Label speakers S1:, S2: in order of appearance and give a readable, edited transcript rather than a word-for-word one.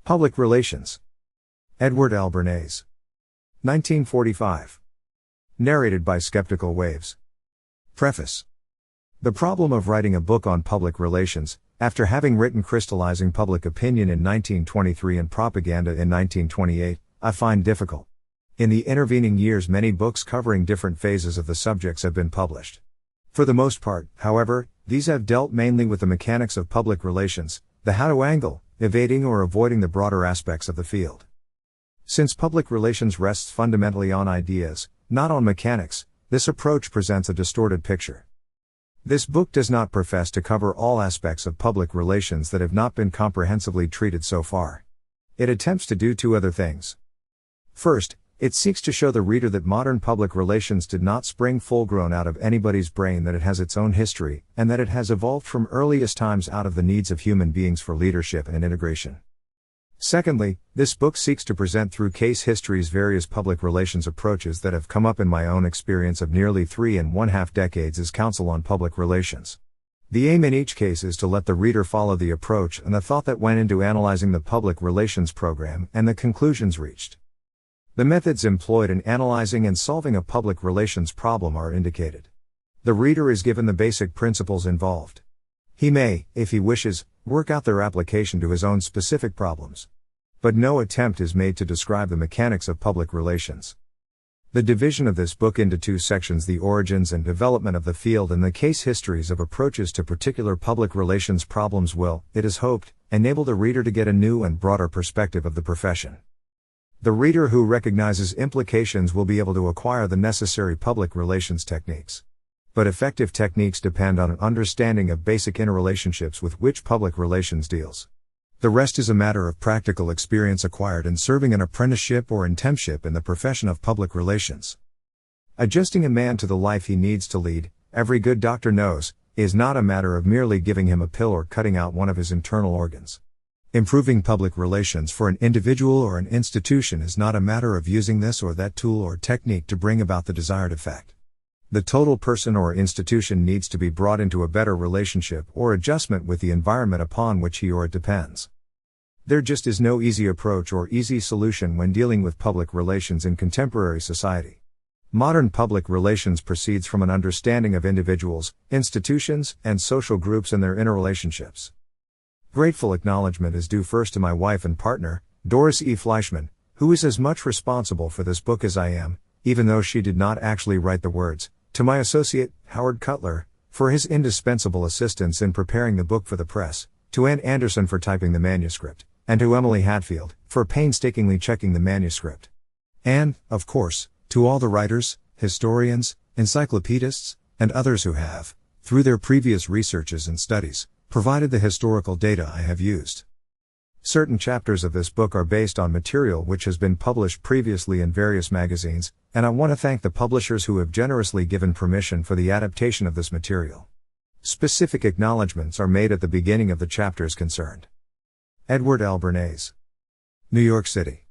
S1: Public Relations. Edward L. Bernays. 1945. Narrated by Skeptical Waves. Preface. The problem of writing a book on public relations, after having written Crystallizing Public Opinion in 1923 and Propaganda in 1928, I find difficult. In the intervening years, many books covering different phases of the subjects have been published. For the most part, however, these have dealt mainly with the mechanics of public relations, the how to angle, evading or avoiding the broader aspects of the field. Since public relations rests fundamentally on ideas, not on mechanics, this approach presents a distorted picture. This book does not profess to cover all aspects of public relations that have not been comprehensively treated so far. It attempts to do two other things. First, it seeks to show the reader that modern public relations did not spring full-grown out of anybody's brain, that it has its own history, and that it has evolved from earliest times out of the needs of human beings for leadership and integration. Secondly, this book seeks to present through case histories various public relations approaches that have come up in my own experience of nearly 3.5 decades as counsel on public relations. The aim in each case is to let the reader follow the approach and the thought that went into analyzing the public relations program and the conclusions reached. The methods employed in analyzing and solving a public relations problem are indicated. The reader is given the basic principles involved. He may, if he wishes, work out their application to his own specific problems. But no attempt is made to describe the mechanics of public relations. The division of this book into two sections, the origins and development of the field and the case histories of approaches to particular public relations problems, will, it is hoped, enable the reader to get a new and broader perspective of the profession. The reader who recognizes implications will be able to acquire the necessary public relations techniques. But effective techniques depend on an understanding of basic interrelationships with which public relations deals. The rest is a matter of practical experience acquired in serving an apprenticeship or internship in the profession of public relations. Adjusting a man to the life he needs to lead, every good doctor knows, is not a matter of merely giving him a pill or cutting out one of his internal organs. Improving public relations for an individual or an institution is not a matter of using this or that tool or technique to bring about the desired effect. The total person or institution needs to be brought into a better relationship or adjustment with the environment upon which he or it depends. There just is no easy approach or easy solution when dealing with public relations in contemporary society. Modern public relations proceeds from an understanding of individuals, institutions, and social groups and their interrelationships. Grateful acknowledgement is due first to my wife and partner, Doris E. Fleischman, who is as much responsible for this book as I am, even though she did not actually write the words, to my associate, Howard Cutler, for his indispensable assistance in preparing the book for the press, to Ann Anderson for typing the manuscript, and to Emily Hatfield, for painstakingly checking the manuscript. And, of course, to all the writers, historians, encyclopedists, and others who have, through their previous researches and studies, provided the historical data I have used. Certain chapters of this book are based on material which has been published previously in various magazines, and I want to thank the publishers who have generously given permission for the adaptation of this material. Specific acknowledgments are made at the beginning of the chapters concerned. Edward L. Bernays. New York City.